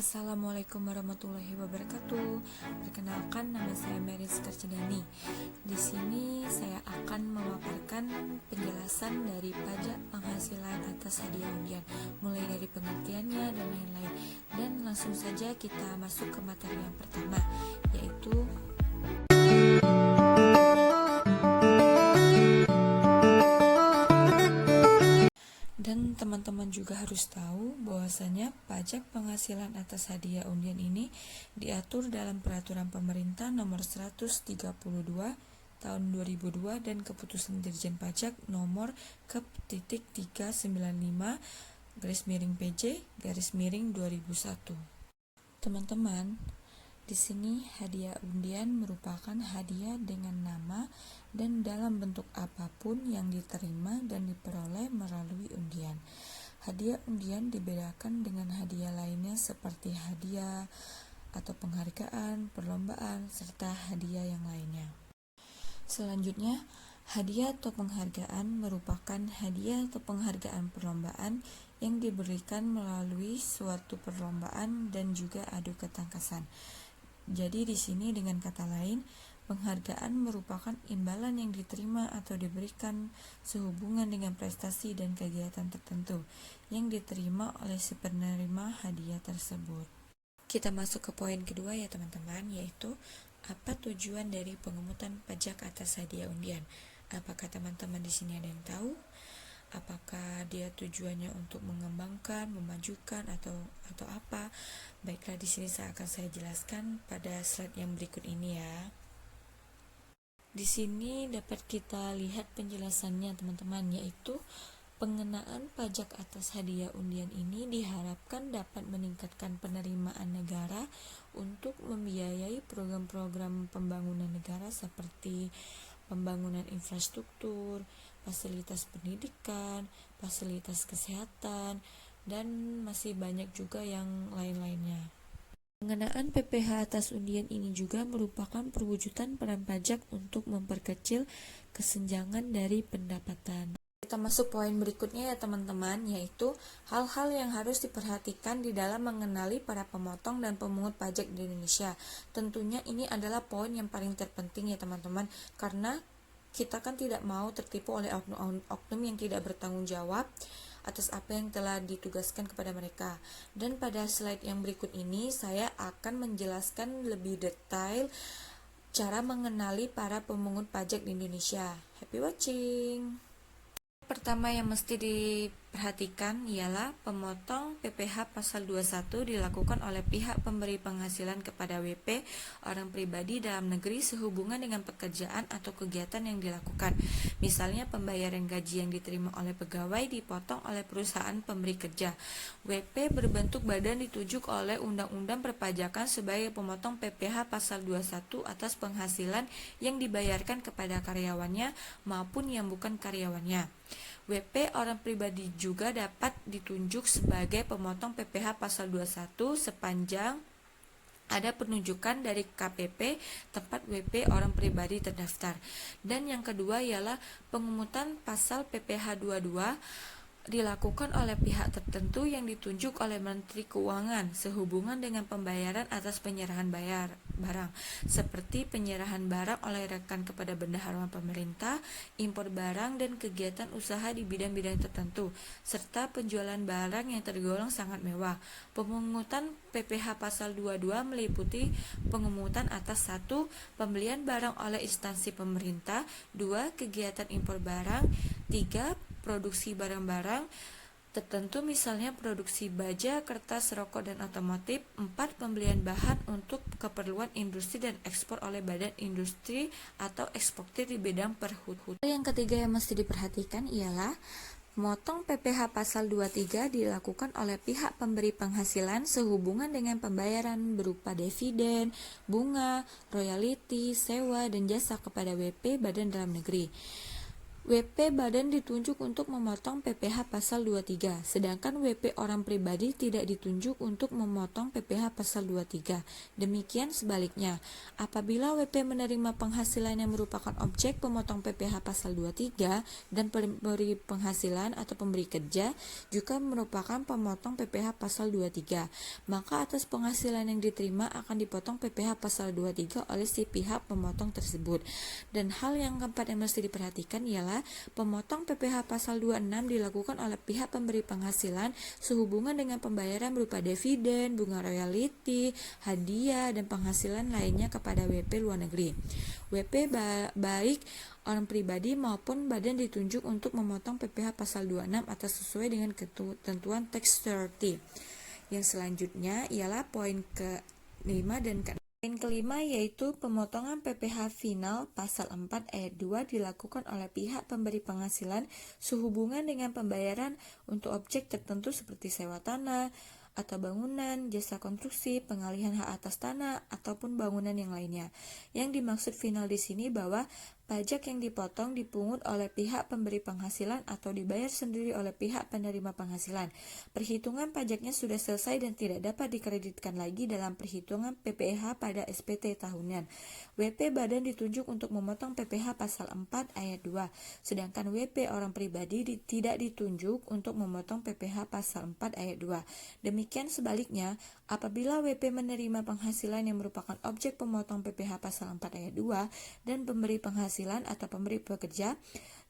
Assalamualaikum warahmatullahi wabarakatuh. Perkenalkan, nama saya Meris Karcidani. Di sini saya akan memaparkan penjelasan dari pajak penghasilan atas hadiah undian, mulai dari pengertiannya dan lain-lain. Dan langsung saja kita masuk ke materi yang pertama, yaitu dan teman-teman juga harus tahu bahwasanya pajak penghasilan atas hadiah undian ini diatur dalam Peraturan Pemerintah Nomor 132 Tahun 2002 dan Keputusan Dirjen Pajak Nomor Kep.395/PJ/2001. Teman-teman, di sini hadiah undian merupakan hadiah dengan nama dan dalam bentuk apapun yang diterima dan diperoleh melalui undian. Hadiah undian dibedakan dengan hadiah lainnya seperti hadiah atau penghargaan, perlombaan, serta hadiah yang lainnya. Selanjutnya, hadiah atau penghargaan merupakan hadiah atau penghargaan perlombaan yang diberikan melalui suatu perlombaan dan juga adu ketangkasan. Jadi di sini dengan kata lain, penghargaan merupakan imbalan yang diterima atau diberikan sehubungan dengan prestasi dan kegiatan tertentu yang diterima oleh si penerima hadiah tersebut. Kita masuk ke poin kedua ya teman-teman, yaitu apa tujuan dari pengemutan pajak atas hadiah undian? Apakah teman-teman di sini ada yang tahu? Apakah dia tujuannya untuk mengembangkan, memajukan atau apa? Baiklah, di sini saya jelaskan pada slide yang berikut ini ya. Di sini dapat kita lihat penjelasannya teman-teman, yaitu pengenaan pajak atas hadiah undian ini diharapkan dapat meningkatkan penerimaan negara untuk membiayai program-program pembangunan negara seperti pembangunan infrastruktur, fasilitas pendidikan, fasilitas kesehatan, dan masih banyak juga yang lain-lainnya. Pengenaan PPh atas undian ini juga merupakan perwujudan peran pajak untuk memperkecil kesenjangan dari pendapatan. Kita masuk poin berikutnya ya teman-teman, yaitu hal-hal yang harus diperhatikan di dalam mengenali para pemotong dan pemungut pajak di Indonesia. Tentunya ini adalah poin yang paling terpenting ya teman-teman, karena kita kan tidak mau tertipu oleh oknum yang tidak bertanggung jawab atas apa yang telah ditugaskan kepada mereka. Dan pada slide yang berikut ini saya akan menjelaskan lebih detail cara mengenali para pemungut pajak di Indonesia. Happy watching! Pertama yang mesti diperhatikan ialah pemotong PPh pasal 21 dilakukan oleh pihak pemberi penghasilan kepada WP orang pribadi dalam negeri sehubungan dengan pekerjaan atau kegiatan yang dilakukan. Misalnya pembayaran gaji yang diterima oleh pegawai dipotong oleh perusahaan pemberi kerja. WP berbentuk badan ditunjuk oleh Undang-Undang Perpajakan sebagai pemotong PPh pasal 21 atas penghasilan yang dibayarkan kepada karyawannya maupun yang bukan karyawannya. WP orang pribadi juga dapat ditunjuk sebagai pemotong PPh pasal 21 sepanjang ada penunjukan dari KPP tempat WP orang pribadi terdaftar. Dan yang kedua ialah pengemutan pasal PPh 22 dilakukan oleh pihak tertentu yang ditunjuk oleh Menteri Keuangan sehubungan dengan pembayaran atas penyerahan barang, seperti penyerahan barang oleh rekan kepada bendahara pemerintah, impor barang dan kegiatan usaha di bidang-bidang tertentu, serta penjualan barang yang tergolong sangat mewah. Pemungutan PPh pasal 22 meliputi pengemutan atas 1. Pembelian barang oleh instansi pemerintah, 2. Kegiatan impor barang, 3. Produksi barang-barang tertentu misalnya produksi baja, kertas, rokok, dan otomotif. 4. Pembelian bahan untuk keperluan industri dan ekspor oleh badan industri atau eksportir di bidang perhutian. Yang ketiga yang mesti diperhatikan ialah pemotong PPh pasal 23 dilakukan oleh pihak pemberi penghasilan sehubungan dengan pembayaran berupa dividen, bunga, royalti, sewa, dan jasa kepada WP badan dalam negeri. WP badan ditunjuk untuk memotong PPh pasal 23, sedangkan WP orang pribadi tidak ditunjuk untuk memotong PPh pasal 23. Demikian sebaliknya, apabila WP menerima penghasilan yang merupakan objek pemotong PPh pasal 23 dan pemberi penghasilan atau pemberi kerja juga merupakan pemotong PPh pasal 23, maka atas penghasilan yang diterima akan dipotong PPh pasal 23 oleh si pihak pemotong tersebut. Dan hal yang keempat yang mesti diperhatikan ialah pemotong PPh pasal 26 dilakukan oleh pihak pemberi penghasilan sehubungan dengan pembayaran berupa dividen, bunga royalti, hadiah, dan penghasilan lainnya kepada WP luar negeri. WP baik orang pribadi maupun badan ditunjuk untuk memotong PPh pasal 26 atas sesuai dengan ketentuan teks 30. Yang selanjutnya ialah poin ke-5 dan ke-6. Poin kelima yaitu pemotongan PPh final pasal 4 ayat 2 dilakukan oleh pihak pemberi penghasilan sehubungan dengan pembayaran untuk objek tertentu seperti sewa tanah atau bangunan, jasa konstruksi, pengalihan hak atas tanah ataupun bangunan yang lainnya. Yang dimaksud final di sini bahwa pajak yang dipotong dipungut oleh pihak pemberi penghasilan atau dibayar sendiri oleh pihak penerima penghasilan. Perhitungan pajaknya sudah selesai dan tidak dapat dikreditkan lagi dalam perhitungan PPh pada SPT tahunan. WP badan ditunjuk untuk memotong PPh pasal 4 ayat 2, sedangkan WP orang pribadi tidak ditunjuk untuk memotong PPh pasal 4 ayat 2. Demikian sebaliknya, apabila WP menerima penghasilan yang merupakan objek pemotong PPh pasal 4 ayat 2 dan pemberi penghasilan atau pemberi pekerja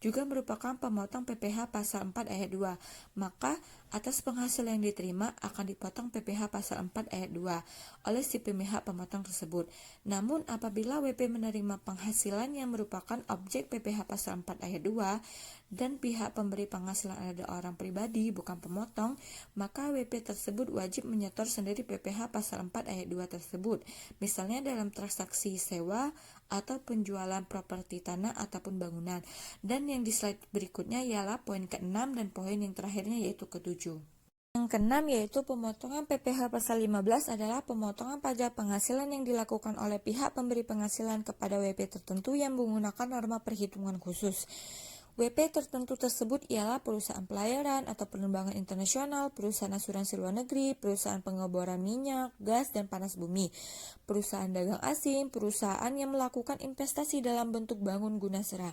juga merupakan pemotong PPh pasal 4 ayat 2, maka atas penghasilan yang diterima akan dipotong PPh pasal 4 ayat 2 oleh si pihak pemotong tersebut. Namun apabila WP menerima penghasilan yang merupakan objek PPh pasal 4 ayat 2 dan pihak pemberi penghasilan adalah orang pribadi bukan pemotong, maka WP tersebut wajib menyetor sendiri PPh pasal 4 ayat 2 tersebut, misalnya dalam transaksi sewa atau penjualan properti tanah ataupun bangunan. Dan yang di slide berikutnya ialah poin ke-6 dan poin yang terakhirnya yaitu ke-7. Yang ke-6 yaitu pemotongan PPh pasal 15 adalah pemotongan pajak penghasilan yang dilakukan oleh pihak pemberi penghasilan kepada WP tertentu yang menggunakan norma perhitungan khusus. WP tertentu tersebut ialah perusahaan pelayaran atau penerbangan internasional, perusahaan asuransi luar negeri, perusahaan pengeboran minyak, gas, dan panas bumi, perusahaan dagang asing, perusahaan yang melakukan investasi dalam bentuk bangun guna serah.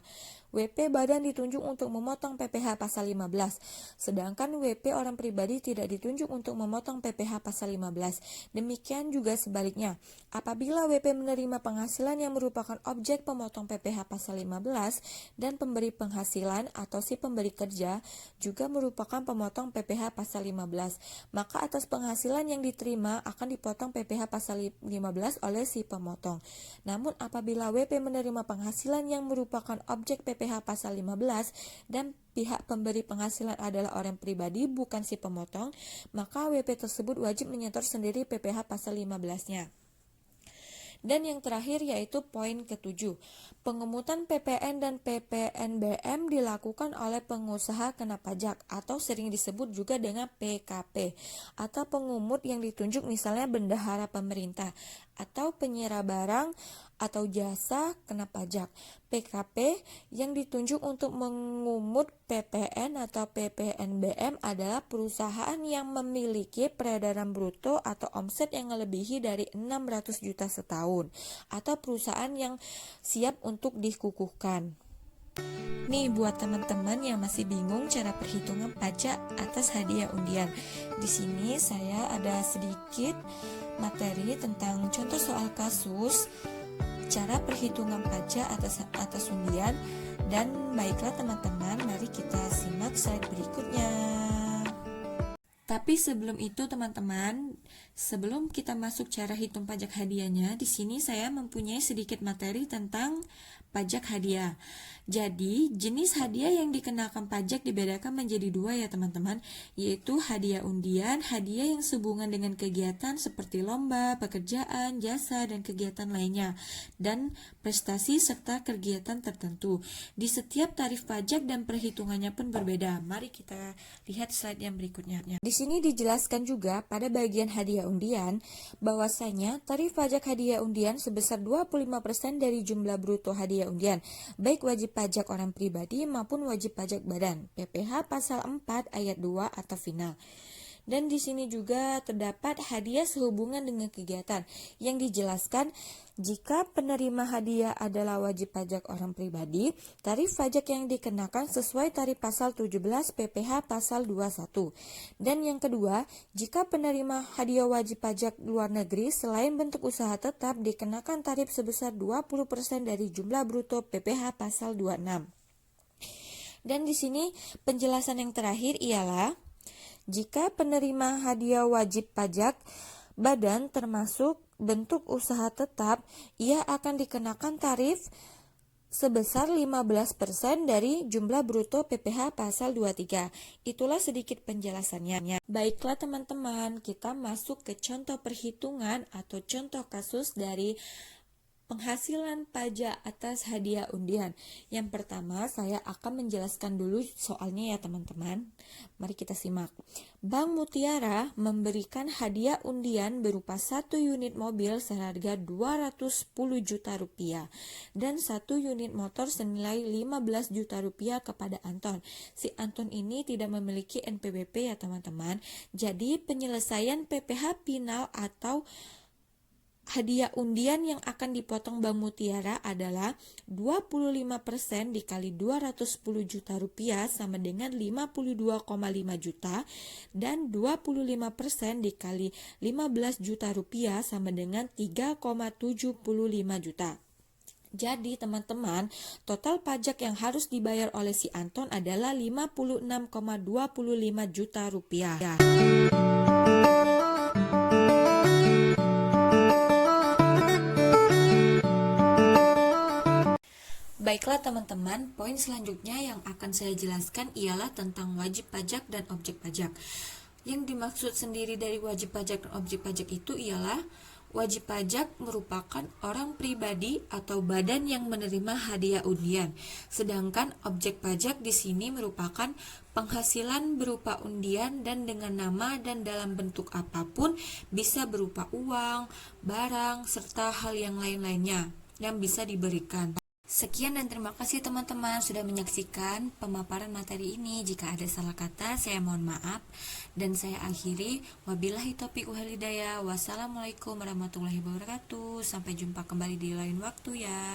WP badan ditunjuk untuk memotong PPh pasal 15, sedangkan WP orang pribadi tidak ditunjuk untuk memotong PPh pasal 15. Demikian juga sebaliknya, apabila WP menerima penghasilan yang merupakan objek pemotong PPh pasal 15 dan pemberi penghasilan atau si pemberi kerja juga merupakan pemotong PPh pasal 15, maka atas penghasilan yang diterima akan dipotong PPh pasal 15 oleh si pemotong. Namun apabila WP menerima penghasilan yang merupakan objek PPh pasal 15 dan pihak pemberi penghasilan adalah orang pribadi bukan si pemotong, maka WP tersebut wajib menyetor sendiri PPh pasal 15-nya. Dan yang terakhir yaitu poin ke-7. Pengemutan PPN dan PPNBM dilakukan oleh pengusaha kena pajak atau sering disebut juga dengan PKP atau pengumut yang ditunjuk misalnya bendahara pemerintah atau penyerah barang atau jasa kena pajak. PKP yang ditunjuk untuk mengumut PPN atau PPNBM adalah perusahaan yang memiliki peredaran bruto atau omset yang melebihi dari 600 juta setahun atau perusahaan yang siap untuk dikukuhkan. Nih buat teman-teman yang masih bingung cara perhitungan pajak atas hadiah undian. Di sini saya ada sedikit materi tentang contoh soal kasus cara perhitungan pajak atas undian, dan baiklah teman-teman, mari kita simak slide berikutnya. Tapi sebelum itu teman-teman, sebelum kita masuk cara hitung pajak hadiahnya, di sini saya mempunyai sedikit materi tentang pajak hadiah. Jadi, jenis hadiah yang dikenakan pajak dibedakan menjadi dua ya teman-teman, yaitu hadiah undian, hadiah yang sehubungan dengan kegiatan seperti lomba, pekerjaan, jasa, dan kegiatan lainnya, dan prestasi serta kegiatan tertentu. Di setiap tarif pajak dan perhitungannya pun berbeda. Mari kita lihat slide yang berikutnya. Di sini dijelaskan juga pada bagian hadiah undian, bahwasanya tarif pajak hadiah undian sebesar 25% dari jumlah bruto hadiah undian, baik wajib pajak orang pribadi maupun wajib pajak badan, PPh pasal 4 ayat 2 atau final. Dan di sini juga terdapat hadiah sehubungan dengan kegiatan yang dijelaskan jika penerima hadiah adalah wajib pajak orang pribadi, tarif pajak yang dikenakan sesuai tarif pasal 17 PPh pasal 21. Dan yang kedua, jika penerima hadiah wajib pajak luar negeri selain bentuk usaha tetap dikenakan tarif sebesar 20% dari jumlah bruto PPh pasal 26. Dan di sini penjelasan yang terakhir ialah jika penerima hadiah wajib pajak badan termasuk bentuk usaha tetap, ia akan dikenakan tarif sebesar 15% dari jumlah bruto PPh pasal 23. Itulah sedikit penjelasannya. Baiklah teman-teman, kita masuk ke contoh perhitungan atau contoh kasus dari penghasilan pajak atas hadiah undian. Yang pertama, saya akan menjelaskan dulu soalnya ya teman-teman. Mari kita simak. Bank Mutiara memberikan hadiah undian berupa 1 unit mobil seharga 210 juta rupiah dan 1 unit motor senilai 15 juta rupiah kepada Anton. Si Anton ini tidak memiliki NPWP ya teman-teman. Jadi penyelesaian PPh final atau hadiah undian yang akan dipotong Bank Mutiara adalah 25% dikali 210 juta rupiah sama dengan 52,5 juta dan 25% dikali 15 juta rupiah sama dengan 3,75 juta. Jadi teman-teman, total pajak yang harus dibayar oleh si Anton adalah 56,25 juta rupiah. Baiklah teman-teman, poin selanjutnya yang akan saya jelaskan ialah tentang wajib pajak dan objek pajak. Yang dimaksud sendiri dari wajib pajak dan objek pajak itu ialah wajib pajak merupakan orang pribadi atau badan yang menerima hadiah undian. Sedangkan objek pajak di sini merupakan penghasilan berupa undian dan dengan nama dan dalam bentuk apapun, bisa berupa uang, barang, serta hal yang lain-lainnya yang bisa diberikan. Sekian dan terima kasih teman-teman sudah menyaksikan pemaparan materi ini. Jika ada salah kata, saya mohon maaf. Dan saya akhiri, wabillahi taufiq wal hidayah. Wassalamualaikum warahmatullahi wabarakatuh. Sampai jumpa kembali di lain waktu ya.